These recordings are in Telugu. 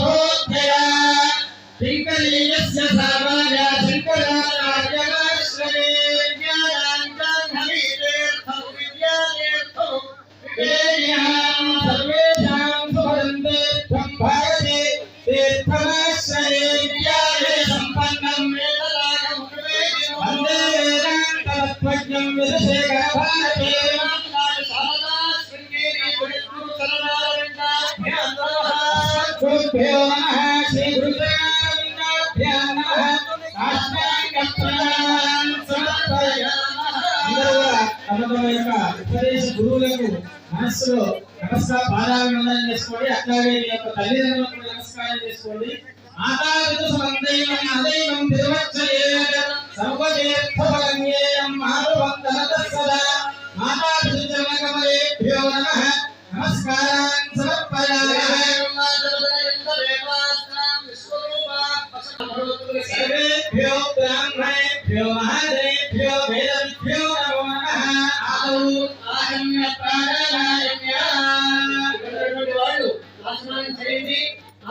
महोदया शंकरीयस्य सामान्य शंकराचार्यश्रये ज्ञानांगं हरितीर्थं विद्यातीर्थं विवेक्यां सर्वेषां सुवन्दे त्वं भारते तीर्थमाश्रये विद्यालये सम्पन्नं वेदरागं विवेकिनं वन्दे वेदान्ततत्त्वज्ञं विदुषेखर भारते गुरुभ्यो नमः श्री गुरुदेवाभ्यो नमः साष्टांगं प्रणामं समर्पयामः। उपदेश गुरुవులకు మనసులో నమస్కార పాదాభివందనం చేసుకోండి. అట్లాగే మీ యొక్క తల్లిదండ్రులకు నమస్కారం చేసుకోండి. మాతాపితృ సమదైవం అదైవం తిరువచ్చయే సర్వతీర్థఫలన్యేయం మాతృవందనత సదా మాతాపితృ చరణకమలేభ్యో నమః నమస్కారాన్ సమర్పయామः। सर्वेभ्यो ब्राह्मणेभ्यो महादेभ्यो वेदभ्यो नमो नमः। आदौ आगम्य प्राणायाम्य ఆసనాన్ని చేయండి।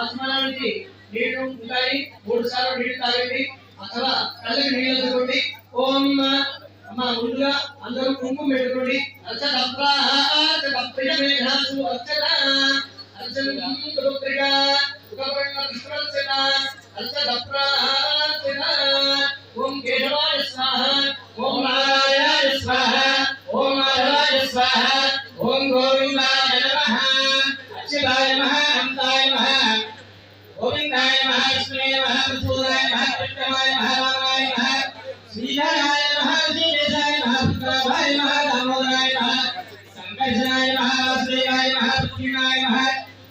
ఆసనానికి నీరు ఉంటాయి, 3 సార్లు నీరు తాగండి అథవా కళ్ళకి నీళ్ళు అందుకోండి। ఓం అమ్మ ముందుగా అందరూ కుంకుమ పెట్టుకోండి। ओम केशवाय स्वाहा ओम नारायणाय स्वाहा ओम माधवाय स्वाहा ओम गोविंदाय नमः अच्युताय नमः अनंताय नमः गोविंदाय नमः विष्णुवे नमः मधुसूदनाय नमः कृष्णाय नमः रामाय नमः श्रीधराय नमः श्रीकेशाय नमः पुत्राय नमः दामोदराय नमः संकर्षणाय नमः वासुदेवाय नमः पृथ्वीनाय नमः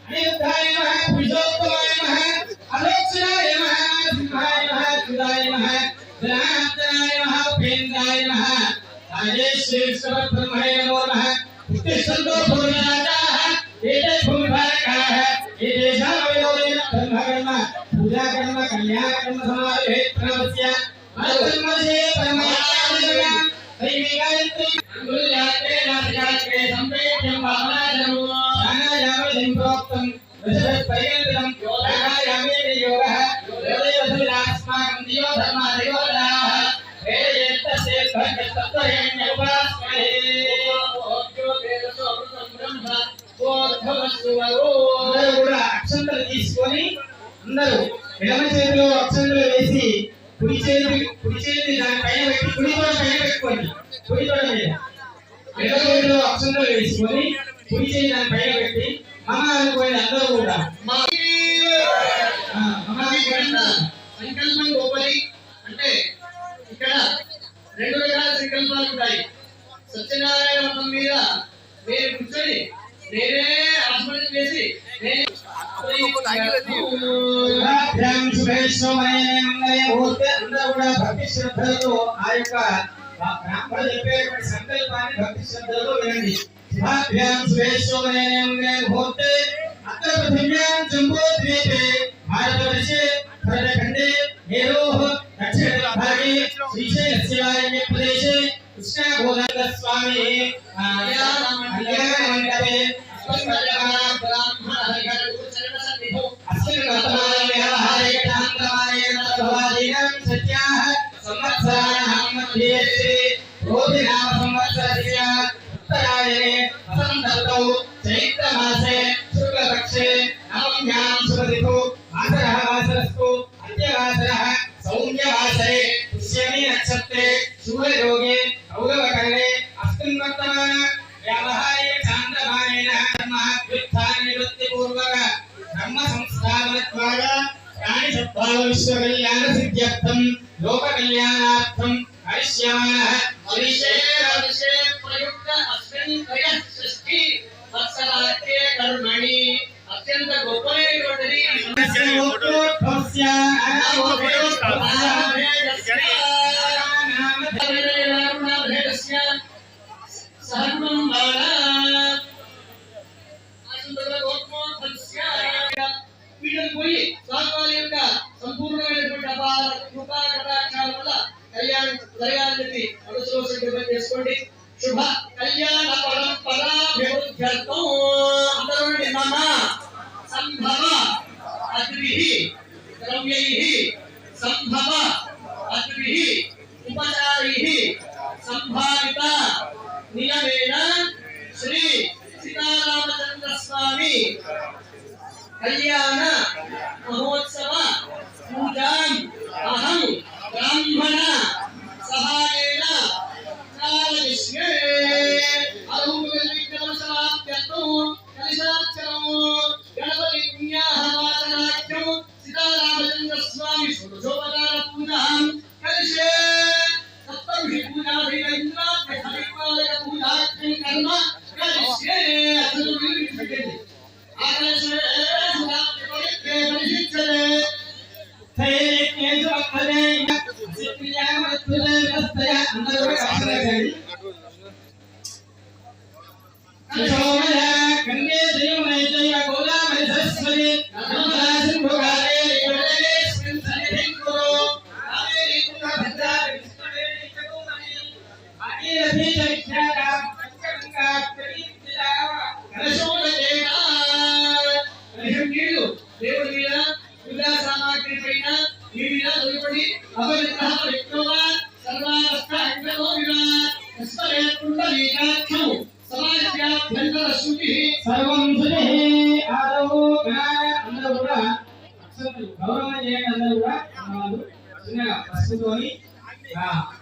अनिरुद्धाय नमः पुरुषोत्तमाय नमः अलोचनाय नमः सिंहाय नमः सुदाय नमः जनार्दनाय नमः उपेन्द्राय नमः राजेश्वरेश्वर ब्रह्मणे नमो नमः उत्तिष्ठन्तो भूमिराजाः एते भूमिभारकाः एतेषां वयोदेन ब्रह्मकर्म पूजाकर्म कल्याणकर्म समारोहे प्रणवस्य परब्रह्मस्य परमात्मने दैविकायन्ति अंगुल्याते नासिकाग्रे संप्रेक्ष्यं वामनाजनमो ज्ञानायामं प्रोक्तं वशपर्यन्तं योगायामे योगः योगेवसुरास्माकं दियो धर्मादियोदाः वेदेतस्य भक्तत्वयं उपास्महे ओभ्यो वेदसो अमृतं ब्रह्म बोधवस्वरो। అందరూ కూడా అక్షంతలు తీసుకొని అందరూ ఎడమ చేతిలో అక్షంతలు వేసి కుడి చేతి దాని పైన పెట్టి కుడి తోడ పైన పెట్టుకోండి। కుడి తోడ మీద ఎడమ చేతిలో అక్షంతలు వేసుకొని కుడి చేతి దాని పైన పెట్టి మమ అనుకోండి। అందరూ కూడా సంకల్పం గొప్పది అంటే ఇక్కడ 2 రకాల సంకల్పాలు ఉంటాయి। సత్యనారాయణ వ్రతం మీద మీరు కూర్చొని నేనే ఆస్మరణ చేసి అందరూ కూడా భక్తి శ్రద్ధలతో ఆ యొక్క బ్రాహ్మణులు చెప్పేటువంటి సంకల్పాన్ని భక్తి శ్రద్ధలతో వినండి। శుభాభ్యాం శుభేశ్వరేణే ముహూర్తే అత్ర పృథివ్యాం జంబోద్వీపే భారతవర్షే భరతఖండే మేరోః దక్షిణభాగే శ్రీశైలస్యారణ్య ప్రదేశే కృష్ణా గోదావరి స్వామి కళ్యాణమండపే బ్రాహ్మణ హరిహర గురుచరణ సన్నిధౌ అస్మిన్ వర్తమాన వ్యవహారే కాంతమాయేన భవాదీనాం సత్యాః సంవత్సరాణాం మధ్యే శ్రీ రోహిణామ సంవత్సరస్య ఉత్తరాయణే వసంతర్తౌ చైత్రమాసే శుక్లపక్షే నవమ్యాం శుభతిథౌ వాసరః వాసరస్తు అద్యవాసరః సౌమ్యవాసరే పుష్యమి నక్షత్రే శూలయోగే కౌరవకరణే అస్మిన్ వర్తమాన వ్యవహారే చాంద్రమాయేన కర్మాభ్యుత్థాన నివృత్తిపూర్వక కర్మ సంస్థాపనద్వారా ప్రాణి సద్భావ విశ్వకల్యాణ సిద్ధ్యర్థం లోక కళ్యాణార్థం కరిష్యామః పరిశేషే ప్రయుక్త అస్మిన్ త్రయషష్ఠి వత్సరాఖ్యే కర్మణి అత్యంత గొప్పమైనటువంటిది వీటిని పోయి స్వామి యొక్క సంపూర్ణమైనటువంటి అపార కృపా కటాక్షాల వల్ల కళ్యాణం జరగాలని చెప్పి మనసులో సంకల్పం చేసుకోండి। శుభ కళ్యాణ పరంపరాభివృద్ధ్యర్థం అందరూ మమ సంభవ అద్భిః ద్రవ్యైః సంభవ అద్భిః ఉపచారైః సంభావిత నియమేన శ్రీ సీతారామచంద్ర స్వామి కళ్యాణ మహోత్సవ పూజాం అహం బ్రాహ్మణ సహాయేన కారయిష్యే. గణపతి పుణ్యాహవాచనాఖ్యం సీతారామచంద్ర స్వామి షోడశోపచార పూజాం కలిశే. సప్తఋషి పూజాభిః ఇంద్రాభ్య సవిత్వాలయ పూజాఖ్యం కర్మ కలిశే. దేవుడి మీద పూజా సామాగ్రి పైన ఈ మీద తొలిపడి అపవిత్రః పవిత్రోవా సర్వావస్థ అంగతో వివాహం సమాజ్యాభ్యంతర శుచిః సర్వం శుచిః. ఆదౌ అందరూ కూడా గౌరవం చేయండి. అందరూ కూడా వాళ్ళు చిన్నగా పసుపుతోని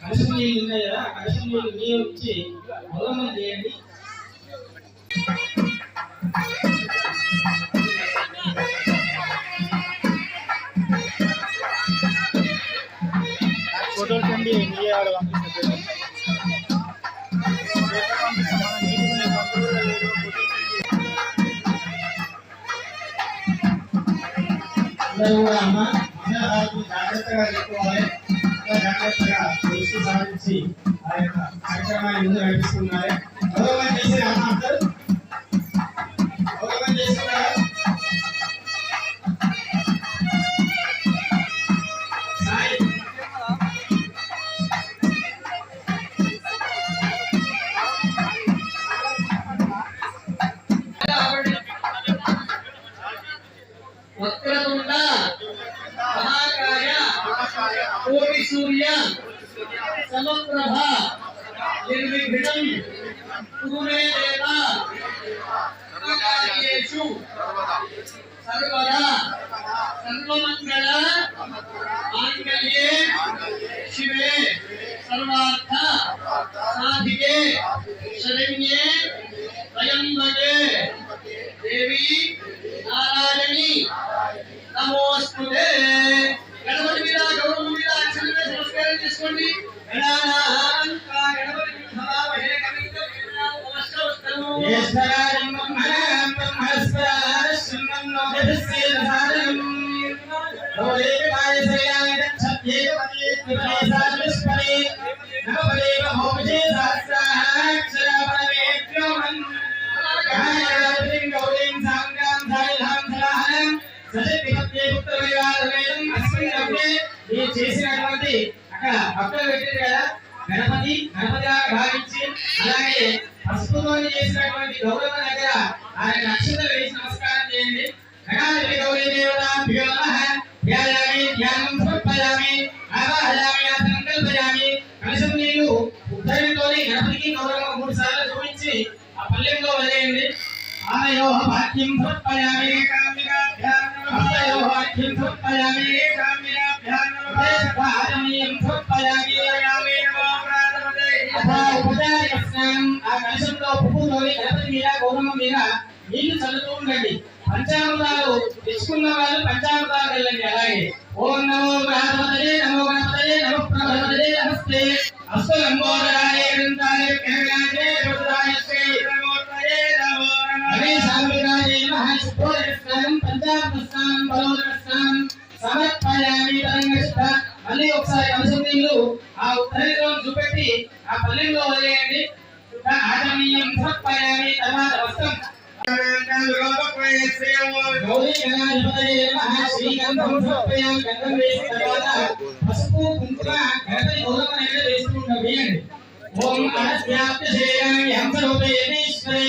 కలశం నీళ్ళు ఉన్నాయి కదా, కలశం నీళ్ళు నీరు ఇచ్చి గౌరవం చేయండి. ఫోటోలు కండి మీరే ఆడ పంపిస్తారు. అందరూ కూడా అమ్మ జాగ్రత్తగా చెప్పుకోవాలి. జాగ్రత్తగా దృష్టి సాధించి ఆ యొక్క కార్యక్రమాన్ని ముందు నడిపిస్తున్నారు. గౌరవం చేసిన అమ్మ అందరూ గౌరవం చేస్తున్నారు. వక్రతుండ మహాకాయ కోటి సూర్య సమప్రభ నిర్విఘ్నం కురు మే దేవ సర్వకార్యేషు సర్వదా సర్వమంగళ మాంగళ్యే శివే సర్వార్థ సాధికే శరణ్యే త్రయంబకే దేవి నారాయణి నమోస్తుతే. గణపతి మీద గౌరవం మీద అక్షరంగా నమస్కారం చేసుకోండి. చేసినటువంటి అక్కడ భక్తులు పెట్టారు కదా, గణపతి గణపతిగా భావించి అలాగే పసుపుతో చేసినటువంటి గౌరవ దగ్గర ఆయన నక్షత్రం వేసి నమస్కారం చేయండి. గణాధిపతి గౌరీ దేవతాభ్యో నమః. ధ్యాయామి ధ్యానం సమర్పయామి ఆవాహయామి సంకల్పయామి. కలశం నీళ్లు ఉద్ధరణతో గణపతికి గౌరవం 3 సార్లు చూపించి ఆ పల్లెంలో వదిలేయండి. ఆనయోః వాక్యం సమర్పయామి కామ్యాభ్యాం నమః. వాక్యం సమర్పయామి కామ్యాభ్యాం నమః. ఆదమీయం సమర్పయామి యామి నమః. ఉపచారిక స్నానం ఆ కలశంలో పువ్వుతోని గణపతి మీద గౌరవం మీద నీళ్లు చల్లుతూ ఉండండి. పంచామృతాలు తెచ్చుకున్న వాళ్ళు పంచామృతాలు వెళ్ళండి. అలాగే ఓం నమో గణపతయే నమో గణపతయే నమో ప్రభవతయే నమస్తే అస్తు లంబోదరాయ గ్రంథాయ కనగాయ రుద్రాయ శ్రీ నమోతయే నమో నమః. సాంబికాయ నమః. శుభోదయ స్నానం పంచామృత స్నానం బలోదర స్నానం సమర్పయామి. తరంగస్థ మళ్ళీ ఒకసారి కలశం నీళ్లు ఆ ఉత్తరంలో చూపెట్టి ఆ పల్లెంలో వదిలేయండి. ఆచమనీయం సమర్పయామి. తర్వాత వస్త్రం గౌరీ గణాధిపతయే నమః. శ్రీగంధం సమర్పయామి. గంధం వేసిన తర్వాత పసుపు కుంకుమ గణపతి గౌరవం అనేది వేస్తూ వేయండి. ఓం అనస్యాప్య శ్రేయామి హంసరూపేణీశ్వరే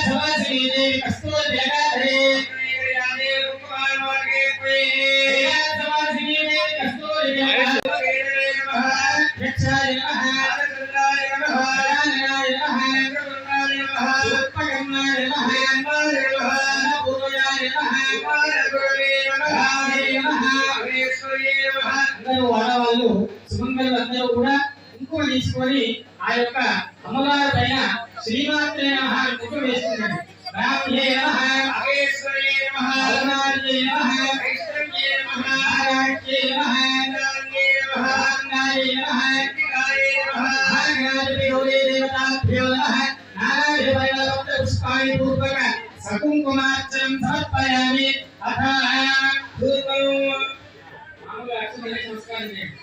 సవాసినీ దేవి కస్తూరి జగదాధరే సకుంకుమార్చనం సమర్పయామి అథ ధూపం మామూలు అక్షతలే నమస్కారం చేయండి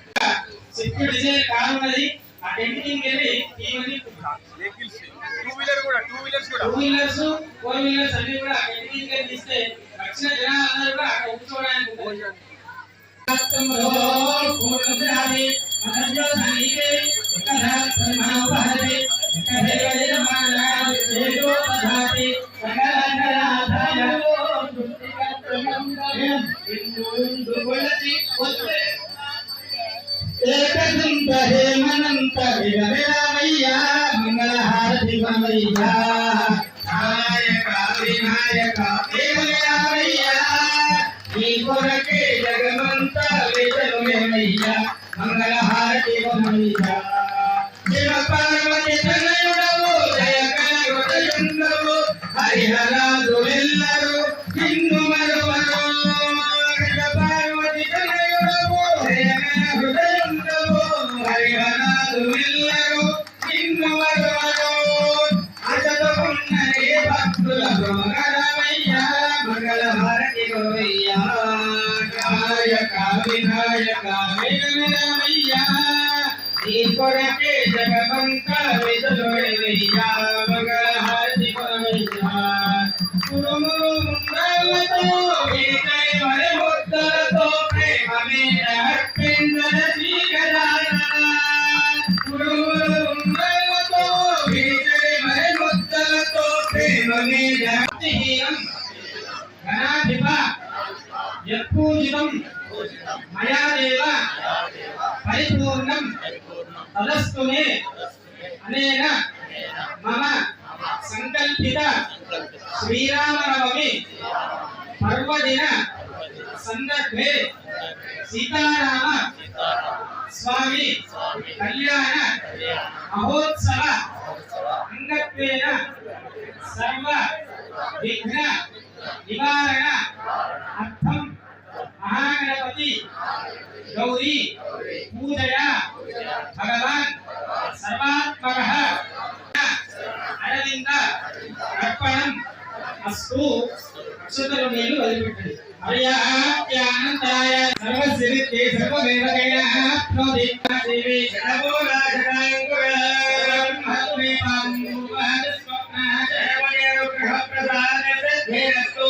సిక్కు డిజైన్ కార్ ఉన్నది ఆ టెంటింగ్ వెళ్ళి ఇవన్నీ వెహికల్స్ టూ వీలర్స్ కూడా 4 వీలర్స్ అన్ని కూడా టెంటింగ్ వెళ్ళి తీస్తే వచ్చిన జనాలందరూ కూడా అక్కడ కూర్చోవడానికి ఉంటుంది పూర్ణాది మధ్యలో సన్నిధి కథా మనోహరి కథేయ మానాది చేదో పదాతి సకలకరాధయ ఇందు కొలసి ఒత్తే ఏకదంత హేమనంత విరమయ్య మంగళహారతి వమయ్య నాయక వినాయక దేవయ్య ఈ కొరకే జగమంత వేదమయ్య మంగళహారతి వమయ్య శివ పార్వతి తనయుడవు జయకర హృదయుండవు హరిహరాదులెల్లరూ నిన్ను మరువరు శివ పార్వతి తనయుడవు జయకర హృదయుండవు హరిహరాదులెల్లరూ నిన్ను మరువరు అసలు ఉన్నది భక్తుల గోగరమయ్య మంగళహారతి గోవయ్య నాయక వినాయక వినమయ్య ఈ కొరకే జగమంత విదులయ్య మంగళహారతి గోవయ్య కురుమురు ముందలతో విజయ మరి ముద్దలతో ప్రేమ మీద అర్పించద శ్రీగజానన కురుమురు ముందలతో విజయ మరి ముద్దలతో ప్రేమ మీద భక్తిహీనం గణాధిప యత్పూజితం మయా దేవ పరిపూర్ణం తదస్తు మే అనేన మమ సంకల్పిత శ్రీరామనవమి పర్వదిన సందర్భే సీతారామ స్వామి కళ్యాణ మహోత్సవ అంగత్వేన సర్వ విఘ్న నివారణ అర్థం మహాగణపతి గౌరీ పూజయా భగవాన్ సర్వాత్మకః అరవింద అర్పణం అస్తు అక్షతలు నీళ్ళు వదిలిపెట్టండి హర్యానందాయ సర్వసిద్ధి సర్వదేవకైనాప్నోతి దేవి జనమో రాజకాంగురం హత్మే పాంగువః స్వప్నః జయమయేరుగ్రహప్రసాదస్తు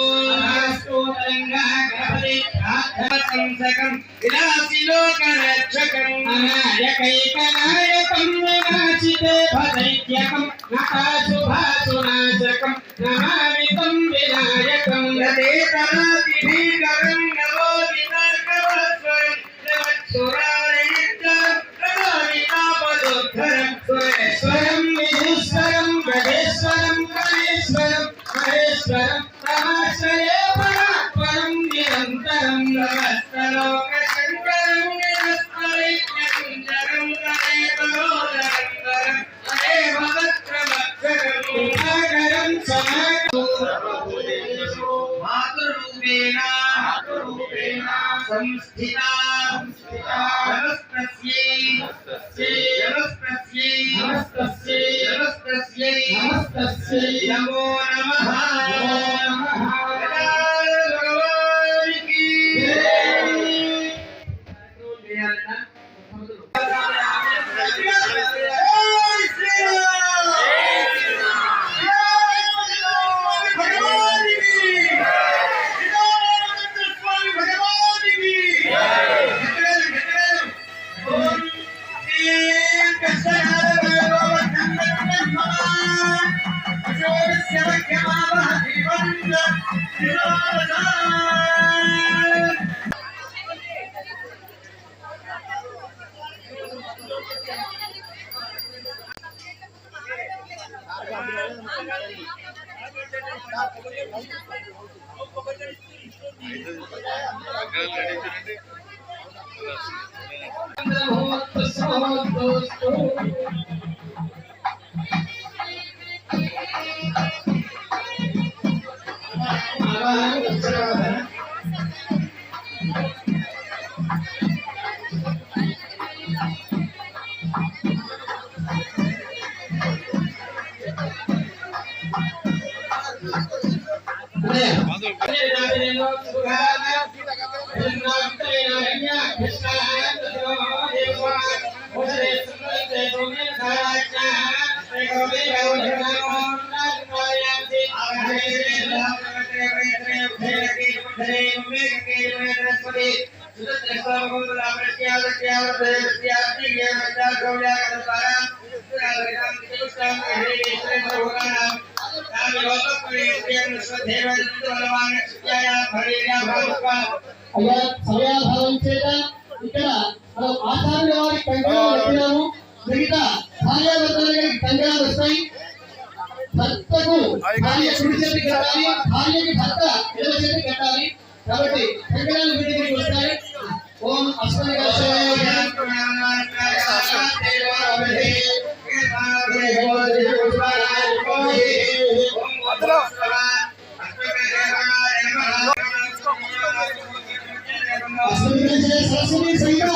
అస్తు తెలంగాణ గణపతి ఆత్మసంసకం విలాసిలోకరక్షకం అనాయకైకనాయకం వినాశితే భదైత్యకం నకాశుభాసునాశకం నమామి తం వినాయకం రదేతరాతిభీకరం నవోదితాకవస్వరం నవత్సురారయిత్రం నమామి తాపదోద్ధరం సురేశ్వరం విధుస్వరం గజేశ్వరం గణేశ్వరం మహేశ్వరం తమాశ్రయే పరాత్పరం నిరంతరం నమస్తలోక శంకరం నిరస్తరైత్యంజరం తదేవరోదరంతరం తదేవ వక్రవక్రరం ఉపాకరం సమాగమో మాతృరూపేణ సంస్థితా నమస్తస్యై నమస్తస్యై నమో నమః భగవానికి అయ్యా సమయాభావం చేత ఇక్కడ మనం ఆచార్య వారి కంకణాలు పెట్టినాము. మిగతా భార్యాభర్తలకి కంకణాలు వస్తాయి. భర్తకు భార్య కుడి చేతి కట్టాలి, భార్యకి భర్త ఎడమ చేతి కట్టాలి. కాబట్టి కంకణాలు వీటికి వస్తాయి. ఓం అస్మై సరస్వతి సహిత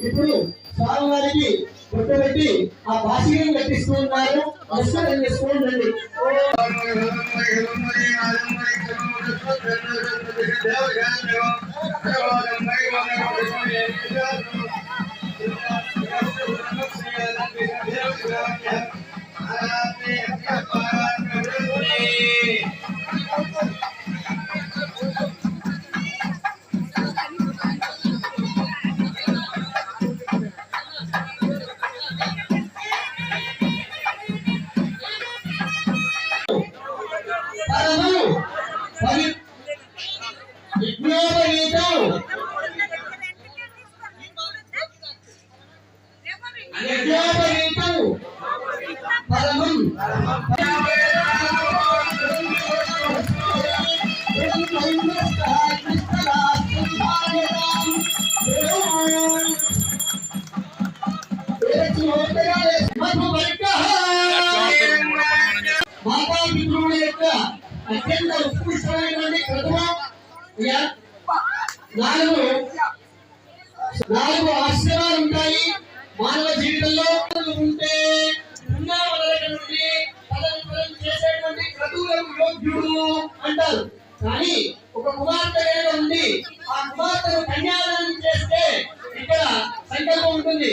ఇప్పుడు స్వామివారికి బొట్టు పెట్టి ఆ బాసికం కట్టిస్తూ ఉన్నారు. నమస్కారం చేసుకోండి. మాతాపితృవుల యొక్క అత్యంత ఉత్కృష్టమైనటువంటి ప్రతిభ నాలుగు ఆశ్రమాలు ఉంటాయి మానవ జీవితంలో. ఉంటే నుండి పదం చేసేటువంటి క్రతువులకు యోగ్యుడు అంటారు. కానీ ఒక కుమార్తె ఉంది, ఆ కుమార్తెను కన్యాదానం చేస్తే ఇక్కడ సంకల్పం ఉంటుంది.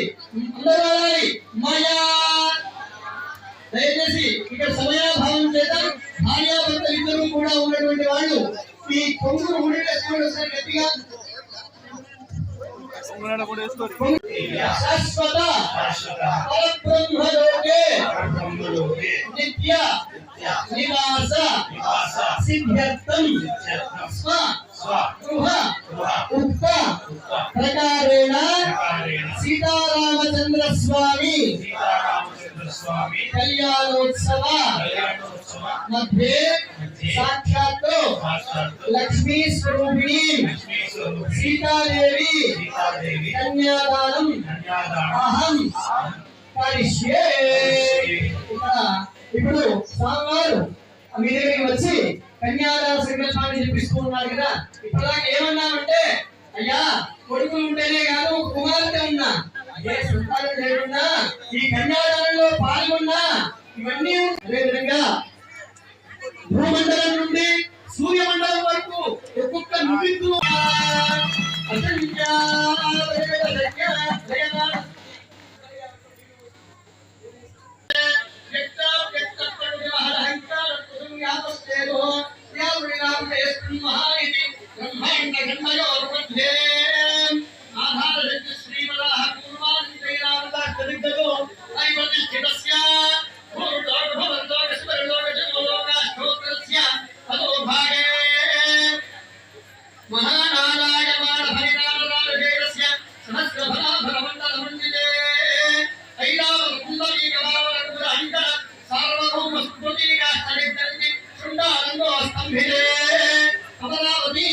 అందరూ మాయా దయచేసి ఇక్కడ సమయాభావం చేత భార్యాభర్త ఇద్దరు కూడా ఉన్నటువంటి వాళ్ళు ఈ కొంగును ఊడేసుకోవడం గట్టిగా శాశ్వత పరబ్రహ్మలోకే నిత్య నివాస సిద్ధ్యర్థం గృహ ఉక్త ప్రకారేణ సీతారామచంద్ర స్వామి కళ్యాణోత్సవ మధ్య సాక్షాత్ లక్ష్మీ స్వరూపిణి సీతాదేవి కన్యాదానం అహం కరిష్యే. ఇప్పుడు స్వామివారు మీ దగ్గరికి వచ్చి కన్యాదాన సంకల్పాన్ని చెప్పిస్తూ ఉన్నారు కదా. ఇప్పటిదాకా ఏమన్నామంటే అయ్యా కొడుకులు ఉంటేనే కాదు కుమార్తె ఉన్నా ఏ సంతానం లేకున్నా ఈ కన్యాదానంలో పాల్గొన్నా ఇవన్నీ అదేవిధంగా భూమండలం నుండి సూర్యమండలం వరకు ఒక్కొక్క నుడితో అమరావతి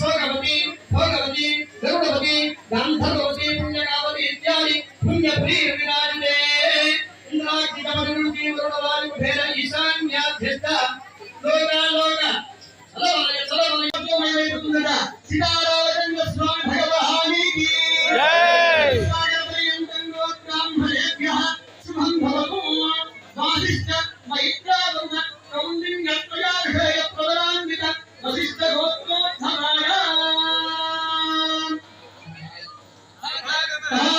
సోగవతి భోగవతి గరుడవతి గాంధర్వతి పుణ్యకావతి ఇత్యాది పుణ్యపురీ విరాజితే ఇంద్రాక్షితమరుణి వరుణవారి కుబేర ఈశాన్యాధ్యస్థ లోకాలోక సలవలయ సలవలయ సోమయమైపోతుందట. సీతారామచంద్ర స్వామి భగవానికి జై. పర్యంతం గోత్రాంభరేభ్యః శుభం భవతు. వాసిష్ఠ మైత్రావరుణ కౌండిన్యత్వయార్హయ ప్రవరాన్విత వసిష్ఠ గోత్రోద్ధరాయ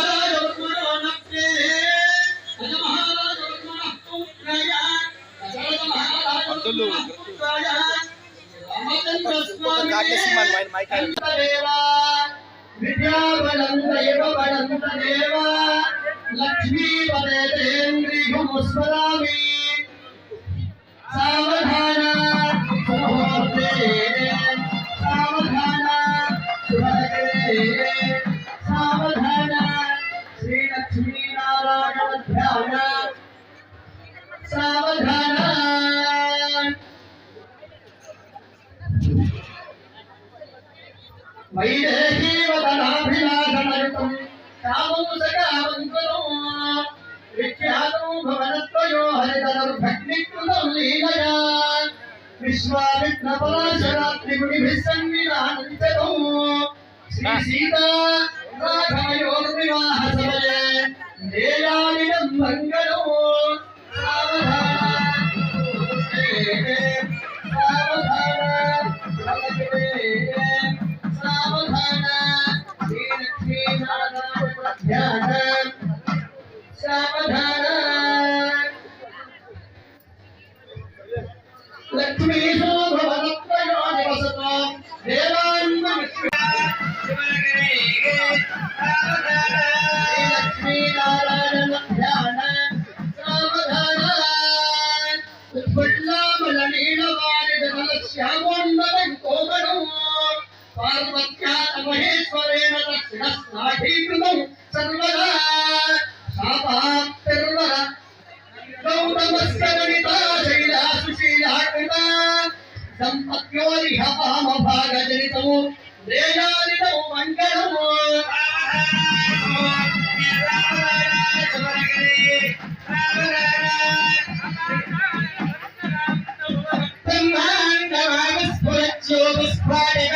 మహారాజవర్మణోనప్తే అజ మహారాజవర్మణః పుత్రయ దశరథ మహారాజవర్మణః పుత్రయ రామచంద్ర స్వామి దేవా విద్యావనం దైవవనం దేవా లక్ష్మీపదేంద్రియుముస్మరామి. సావధాన ముహూర్తే సావధాన శుభలగ్నే సావధాన శ్రీలక్ష్మీనారాయణ ధ్యాన సావధాన. వైదేహీవదనాభిలాషమయుతం కామముసకామంకురం విఖ్యాతం భవనత్వయో హరితరుర్భగ్నికృతం లీలయా విశ్వామిత్రపరాశరాత్రిమునిభిः సన్నిధానంచతం. శ్రీ సీతా రాఘవయోర్ వివాహ సమయే దేయానినం మంగళం. సావధాన శ్రీలక్ష్మీనారాయణ ధ్యాన సావధాన. లక్ష్మీశో భవనత్రయో నివసతో శ్రీలక్ష్మీనారాయణ ధ్యాన సావధాన. ఉత్పల్లామలనీలవారిదమలశ్యామోన్నతం పార్వత్యాత మహేశ్వరేణ దక్షిణస్నాఠీకృతం సర్వదా శాపాప్తిర్వర గౌతమస్కరణితా శైలా సుశీలా కృత సంపత్యోరిహ పామభాగజనితము దేయానితము మంగళము. బ్రహ్మాండమాగస్ఫురజ్యోతిస్ఫాటిక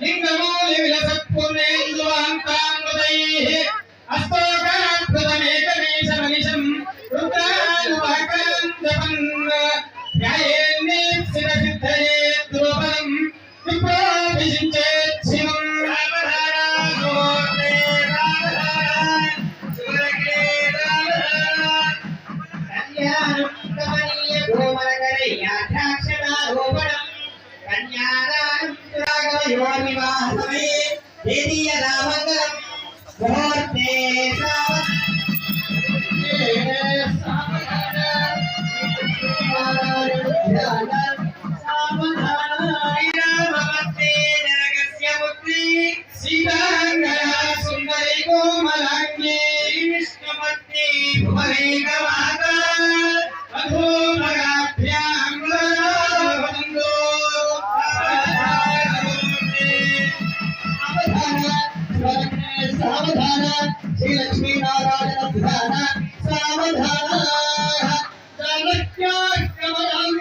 లింగమౌళి విలసత్పుర్ణేందువాంతామృతైః అస్తోకాకృతమేకమేషమనిశం రుద్రానువాకాం జపన్ ధ్యాయేన్నేప్సితసిద్ధయే ధ్రువపదం విప్రోభిషించేత్ శివం. కళ్యాణం కమనీయ గోమరకరయాధ్యాక్షరారోపణం కన్యాదానం రాఘవయోర్ వివాహ సమయే దేదీయదా మంగళం. ముహూర్తే సావధాన సీతాంగన సుందరి కోమలాంగే విష్ణుమత్తి భువనేకమాత మధుమగాభ్యాం వదనందో. సావధాన శ్రీలక్ష్మీనారాయణ ధ్యాన సావధాన. చాణక్యాక్రమణం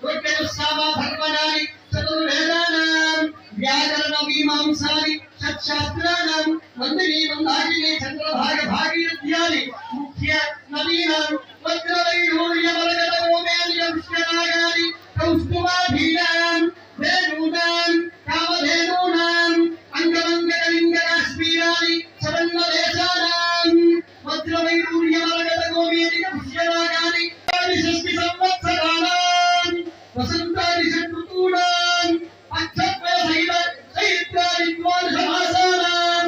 धर्मणानि चतुर्वेदानां व्याकरण मीमांसानि षट्शास्त्राणां मंदिरी मंदाकिनी चंद्रभाग भागीरथ्यानि मुख्य नदीनां वज्रवैढूर्यमरगतगोमेन्द्रपुष्यनागानि कौस्तुभाभीनां वेणूनां कामधेनूनां अंगमङ्गकलिङ्गकाश्मीराणि सवर्णदेशानां वज्रवैढूर्यमरगतगोमेन्द्रपुष्यनागानि षष्टि संवत्सराणां वसन्तानि षट्ऋतूनां पञ्चत्वसहित चैत्राणि द्वादशमासानां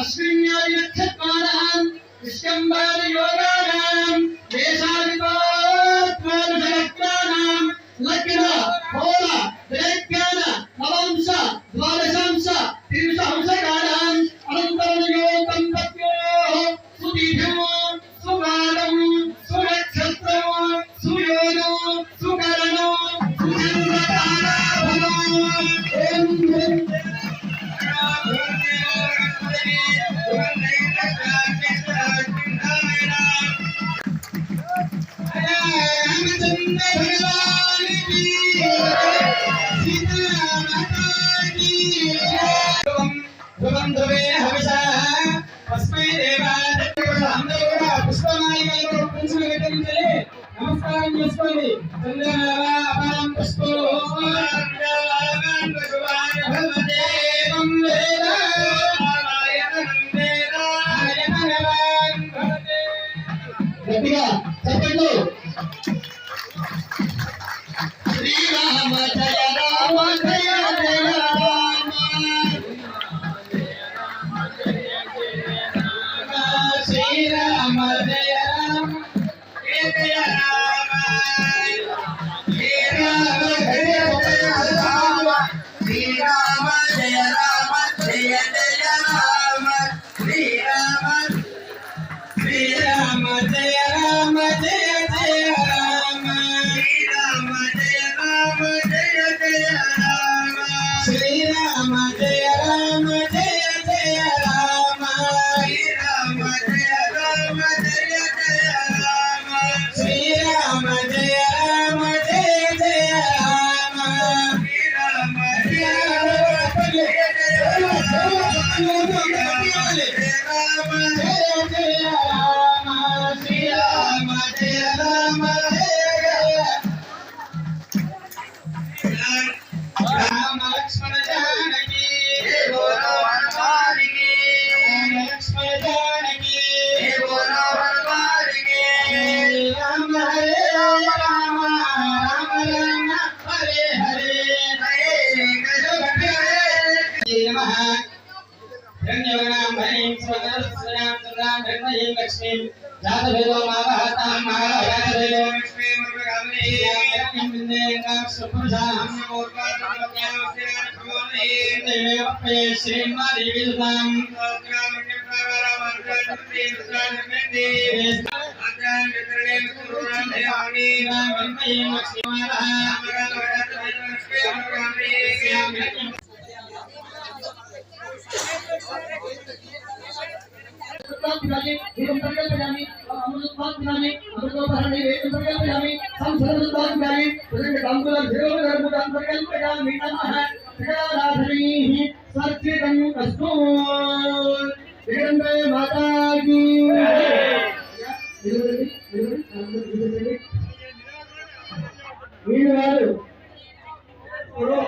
अश्विन्यानि नक्षत्राणां निष्कम्भानि योगानां देशादिपाद्वादशनक्षत्राणां लग्न होल विलग्न नवांश द्वादशांश त्रिंशंशकानां अनन्तरं योगं तत्त्वोः सुदीर्घं सुकालं सुनक्षत्रं सुयोगं सुकरणं నమస్కారం చేసుకోండి. చంద్రనారాయణ పుష్పో గట్టిగా చెప్పండి. శ్రీరామ జయ రామ జయ జయ రామ శ్రీరామ జయ రామ జయ జయ రామ శ్రీరామ జయ రామ శ్రీరామ జయ రామ జయ జయ రామ శ్రీరామ శ్రీరామ జయ రామ జయ జయ రామ శ్రీరామ జయ రామ జయ జయ రామ శ్రీరామ జయ రామ జయ జయ రామ శ్రీరామ జయ రామ జయ జయ రామ శ్రీరామ జయ రామ జయ జయ రామ శ్రీరామ జయ రామ లక్ష్మణ జానకి బోలో హనుమానికి లక్ష్మణ జానకి బోలో హనుమానికి రామ హరే రామ రామ రామ రామ హరే హరే హరే హరే నమః ధన్యవాదాం హరిం స్వగతస్యాం చంద్రాం ధర్మయం లక్ష్మీం జాతవేదో మావహతాం మహాభాగవేదో లక్ష్మీ ముర్గామిని యామిం బిందేంగాం సుపురుషాం మూర్ఖాత్మజ్ఞానం శ్రీరామ ప్రమోదయే దేవప్పే శ్రీమాది విదుతాం స్వామిన్యం ప్రారామంత్రై శ్రీరామేందే ఆజ్ఞాం వితరణే సురాం దేవాని రామన్మయం లక్ష్మీ మావహతాం లక్ష్మీ ముర్గామిని యామిం पिलानी हम तंगल पिलानी अमृत पाक पिलानी अमृत भरणी वेद तंगल पिलानी हम सरल पाक पिलानी प्रजन कामकुल धीरो धर्म दान तंगल पिलानी नमः जगदाधरी सर्वं कस्तु जगदम्बे माता की వీళ్ళు వారు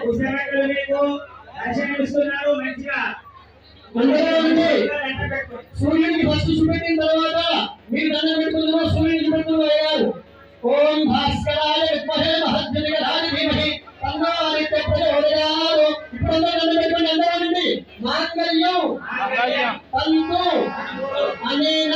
ఉసిరాకులు మీకు దర్శనం ఇస్తున్నారు మంచిగా సూర్యుడికి ఫస్ట్ చూపెట్టిన తర్వాత మీరు దండం పెట్టుకుంటున్నారు సూర్యుడికి పెట్టుకున్నారు ఓం భాస్కరాయ విద్మహే మహద్విగరాయ ధీమహి తన్నో ఆదిత్య ప్రచోదయాత్ ఇప్పుడు దండం పెట్టుకుని అందరండి మాంగళ్యం తంతు అనేన